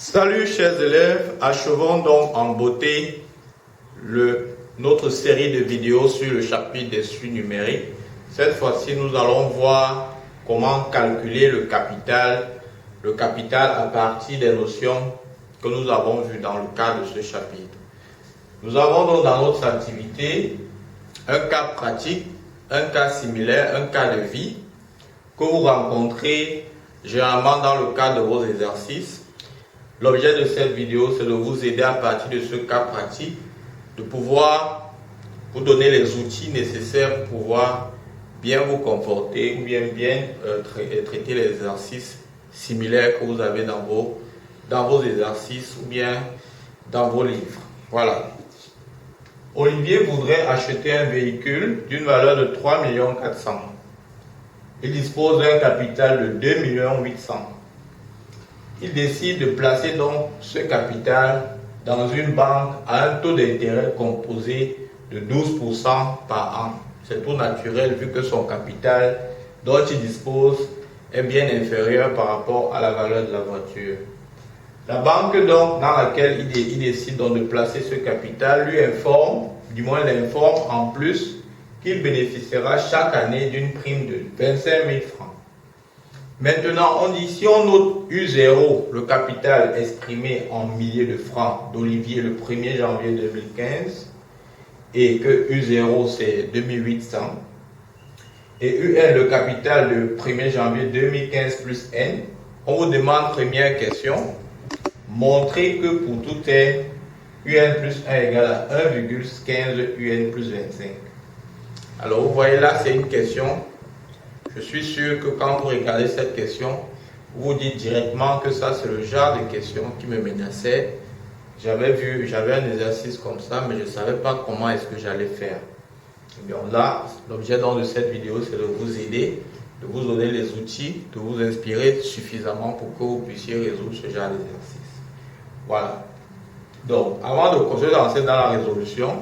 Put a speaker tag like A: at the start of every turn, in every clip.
A: Salut chers élèves, achevons donc en beauté notre série de vidéos sur le chapitre des suites numériques. Cette fois-ci, nous allons voir comment calculer le capital à partir des notions que nous avons vues dans le cadre de ce chapitre. Nous avons donc dans notre activité un cas pratique, un cas similaire, un cas de vie que vous rencontrez généralement dans le cadre de vos exercices. L'objet de cette vidéo, c'est de vous aider à partir de ce cas pratique, de pouvoir vous donner les outils nécessaires pour pouvoir bien vous comporter ou bien traiter les exercices similaires que vous avez dans vos exercices ou bien dans vos livres. Voilà. Olivier voudrait acheter un véhicule d'une valeur de 3 400 000. Il dispose d'un capital de 2 800 000. Il décide de placer donc ce capital dans une banque à un taux d'intérêt composé de 12% par an. C'est tout naturel vu que son capital dont il dispose est bien inférieur par rapport à la valeur de la voiture. La banque donc dans laquelle il décide donc de placer ce capital lui informe, du moins l'informe en plus, qu'il bénéficiera chaque année d'une prime de 25 000 francs. Maintenant, on dit, si on note U0, le capital exprimé en milliers de francs d'Olivier le 1er janvier 2015, et que U0 c'est 2800, et UN le capital de 1er janvier 2015 plus N, on vous demande première question, montrer que pour tout N, UN plus 1 égale à 1,15 UN plus 25. Alors vous voyez là, c'est une question. Je suis sûr que quand vous regardez cette question, vous dites directement que ça c'est le genre de question qui me menaçait. J'avais un exercice comme ça, mais je ne savais pas comment est-ce que j'allais faire. Et bien là, l'objet de cette vidéo, c'est de vous aider, de vous donner les outils, de vous inspirer suffisamment pour que vous puissiez résoudre ce genre d'exercice. Voilà. Donc, avant de continuer d'avancer dans la résolution,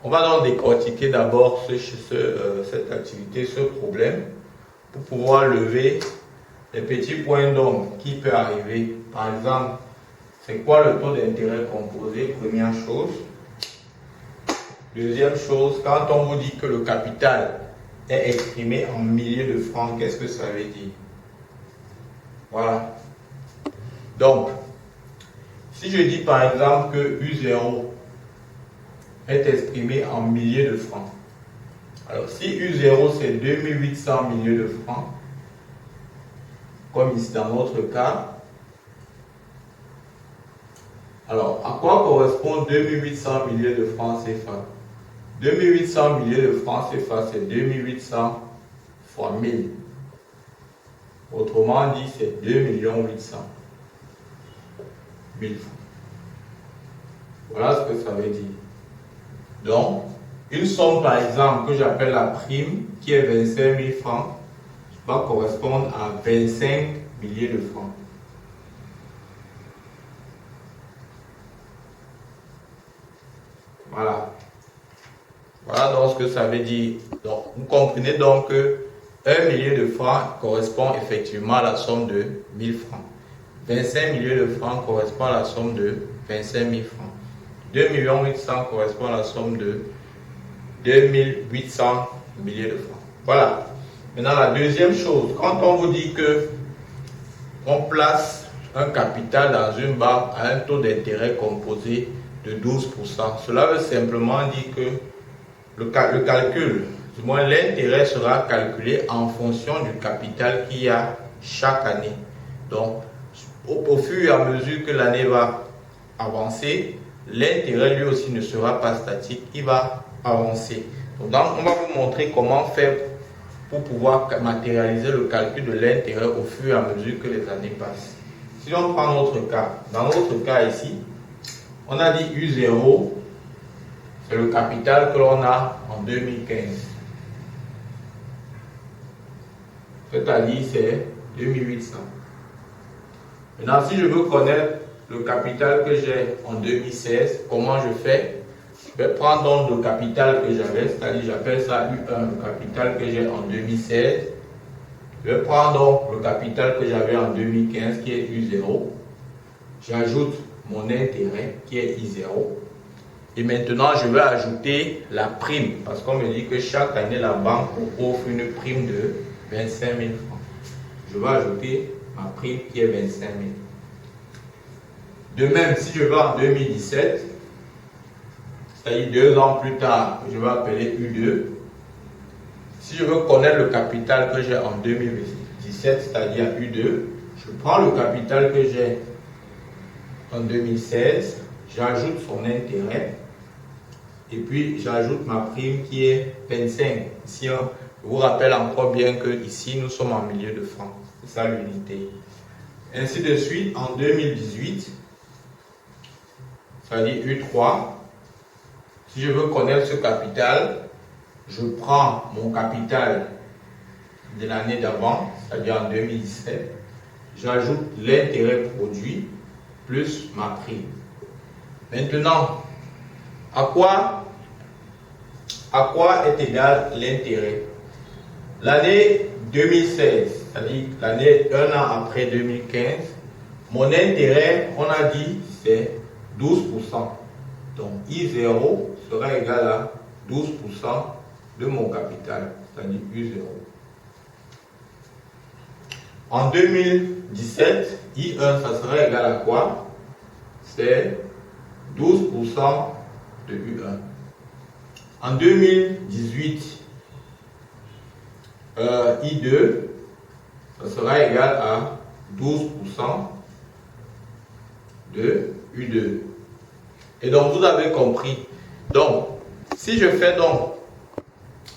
A: on va donc décortiquer d'abord cette activité, ce problème, pour pouvoir lever les petits points d'ombre qui peuvent arriver. Par exemple, c'est quoi le taux d'intérêt composé? Première chose. Deuxième chose, quand on vous dit que le capital est exprimé en milliers de francs, qu'est-ce que ça veut dire? Voilà. Donc, si je dis par exemple que U0 est exprimé en milliers de francs, alors si U0 c'est 2800 milliers de francs, comme ici dans notre cas, alors à quoi correspond 2800 milliers de francs CFA? 2800 milliers de francs CFA c'est 2800 fois 1000. Autrement dit c'est 2 800 000 francs. Voilà ce que ça veut dire. Donc, une somme par exemple que j'appelle la prime qui est 25 000 francs va correspondre à 25 milliers de francs. Voilà. Voilà donc ce que ça veut dire. Donc, vous comprenez donc que 1 millier de francs correspond effectivement à la somme de 1000 francs. 25 milliers de francs correspond à la somme de 25 000 francs. 2 800 000 correspond à la somme de 2800 milliers de francs. Voilà. Maintenant, la deuxième chose, quand on vous dit que on place un capital dans une banque à un taux d'intérêt composé de 12%, cela veut simplement dire que le calcul, du moins l'intérêt sera calculé en fonction du capital qu'il y a chaque année. Donc, au fur et à mesure que l'année va avancer, l'intérêt lui aussi ne sera pas statique, il va avancer. Donc, on va vous montrer comment faire pour pouvoir matérialiser le calcul de l'intérêt au fur et à mesure que les années passent. Si on prend notre cas, dans notre cas ici, on a dit U0, c'est le capital que l'on a en 2015. C'est-à-dire c'est 2800. Maintenant, si je veux connaître le capital que j'ai en 2016, comment je fais? Je vais prendre donc le capital que j'avais, c'est-à-dire j'appelle ça U1, le capital que j'ai en 2016. Je vais prendre donc le capital que j'avais en 2015 qui est U0. j'ajoute mon intérêt qui est I0. Et maintenant, je vais ajouter la prime parce qu'on me dit que chaque année, la banque offre une prime de 25 000 francs. Je vais ajouter ma prime qui est 25 000. De même, si je vais en 2017, c'est-à-dire 2 ans plus tard, je vais appeler U2. Si je veux connaître le capital que j'ai en 2017, c'est-à-dire U2, je prends le capital que j'ai en 2016, j'ajoute son intérêt et puis j'ajoute ma prime qui est 25. Ici, je vous rappelle encore bien que ici nous sommes en milieu de francs. C'est ça l'unité. Ainsi de suite, en 2018, c'est-à-dire U3, si je veux connaître ce capital, je prends mon capital de l'année d'avant, c'est-à-dire en 2017, j'ajoute l'intérêt produit plus ma prime. Maintenant, à quoi est égal l'intérêt? L'année 2016, c'est-à-dire l'année 1 an après 2015, mon intérêt, on a dit, c'est 12%. Donc I0 sera égal à 12% de mon capital, c'est-à-dire U0. En 2017, I1, ça sera égal à quoi? C'est 12% de U1. En 2018, I2, ça sera égal à 12% de U2. Et donc, vous avez compris. Donc, si je fais donc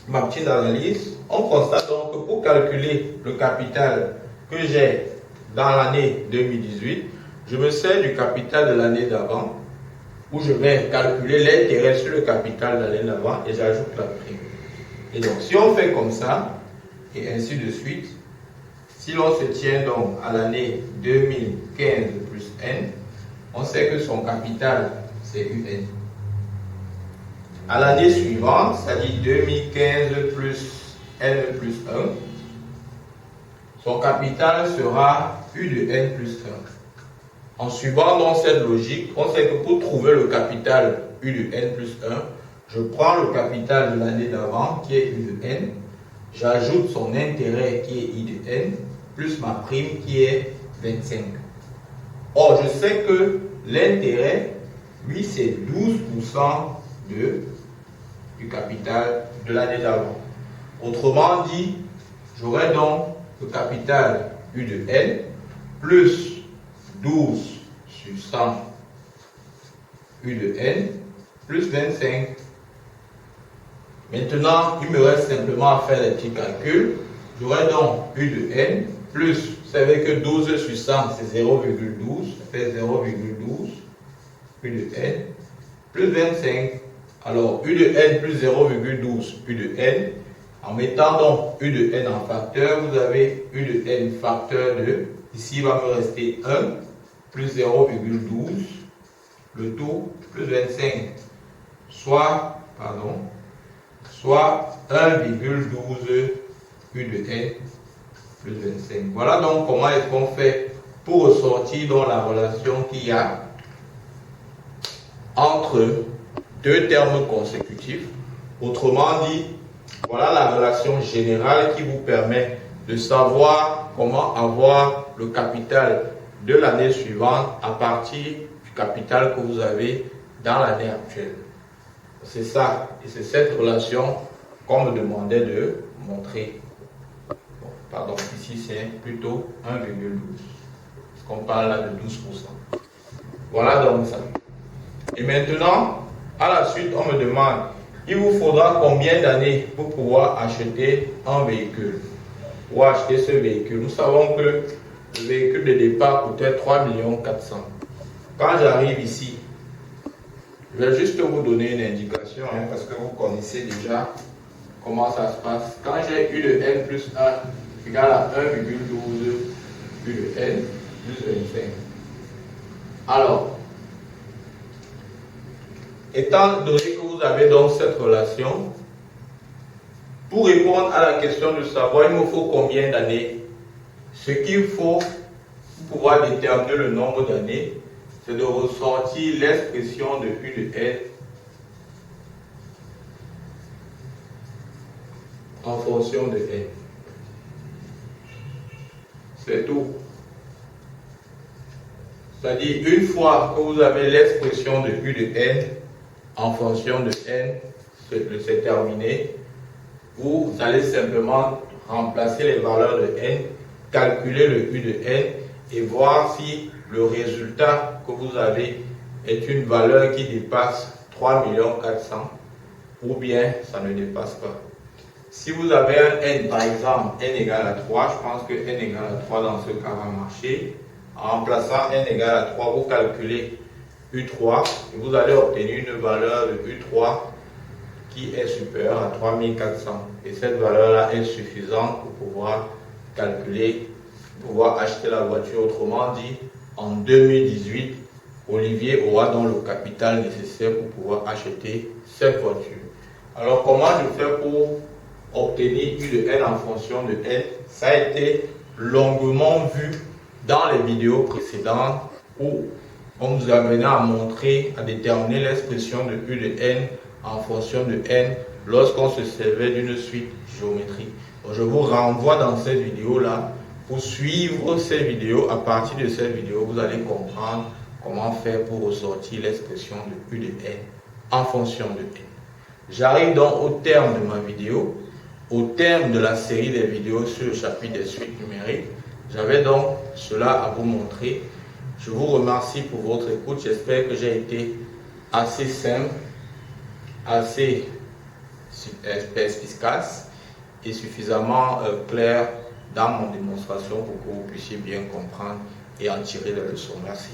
A: ma petite analyse, on constate donc que pour calculer le capital que j'ai dans l'année 2018, je me sers du capital de l'année d'avant, où je vais calculer l'intérêt sur le capital de l'année d'avant et j'ajoute la prime. Et donc, si on fait comme ça, et ainsi de suite, si l'on se tient donc à l'année 2015 plus N, on sait que son capital, c'est UN. À l'année suivante, c'est-à-dire 2015 plus N plus 1, son capital sera U de N plus 1. En suivant donc cette logique, on sait que pour trouver le capital U de N plus 1, je prends le capital de l'année d'avant qui est U de N, j'ajoute son intérêt qui est I de N, plus ma prime qui est 25. Or, je sais que l'intérêt, lui, c'est 12% du capital de l'année d'avant. Autrement dit, j'aurai donc le capital U de N plus 12 sur 100 U de N plus 25. Maintenant, il me reste simplement à faire les petits calculs. J'aurai donc U de N plus, vous savez que 12 sur 100 c'est 0,12, ça fait 0,12 U de N plus 25. Alors, U de N plus 0,12 U de N. En mettant donc U de N en facteur, vous avez U de N facteur de, ici il va me rester 1 plus 0,12, le tout plus 25, soit 1,12 U de N plus 25. Voilà donc comment est-ce qu'on fait pour ressortir dans la relation qu'il y a entre deux termes consécutifs. Autrement dit, voilà la relation générale qui vous permet de savoir comment avoir le capital de l'année suivante à partir du capital que vous avez dans l'année actuelle. C'est ça, et c'est cette relation qu'on me demandait de montrer. Bon, pardon, ici c'est plutôt 1,12. Parce qu'on parle là de 12%. Voilà donc ça. Et maintenant, à la suite, on me demande, il vous faudra combien d'années pour pouvoir acheter un véhicule? Pour acheter ce véhicule, nous savons que le véhicule de départ coûtait 3 400 000. Quand j'arrive ici, je vais juste vous donner une indication, parce que vous connaissez déjà comment ça se passe. Quand j'ai U de N plus 1 égale à 1,12 U de N plus 25. Alors, étant donné que vous avez donc cette relation, pour répondre à la question de savoir il me faut combien d'années, ce qu'il faut pour pouvoir déterminer le nombre d'années, c'est de ressortir l'expression de U de N en fonction de N. C'est tout. C'est-à-dire, une fois que vous avez l'expression de U de N en fonction de N, c'est terminé. Vous allez simplement remplacer les valeurs de N, calculer le U de N et voir si le résultat que vous avez est une valeur qui dépasse 3 400 000 ou bien ça ne dépasse pas. Si vous avez un N, par exemple, N égale à 3, je pense que N égale à 3 dans ce cas va marcher. En remplaçant N égale à 3, vous calculez U3 et vous allez obtenir une valeur de U3 qui est supérieure à 3400. Et cette valeur-là est suffisante pour pouvoir calculer, pouvoir acheter la voiture. Autrement dit, en 2018, Olivier aura donc le capital nécessaire pour pouvoir acheter cette voiture. Alors, comment je fais pour obtenir U de N en fonction de N? Ça a été longuement vu dans les vidéos précédentes où on nous a amené à montrer, à déterminer l'expression de U de N en fonction de N lorsqu'on se servait d'une suite géométrique. Donc, je vous renvoie dans cette vidéo-là pour suivre ces vidéos. À partir de cette vidéo, vous allez comprendre comment faire pour ressortir l'expression de U de N en fonction de N. J'arrive donc au terme de ma vidéo, au terme de la série des vidéos sur le chapitre des suites numériques. J'avais donc cela à vous montrer. Je vous remercie pour votre écoute. J'espère que j'ai été assez simple, assez efficace et suffisamment clair dans mon démonstration pour que vous puissiez bien comprendre et en tirer des leçons. Merci.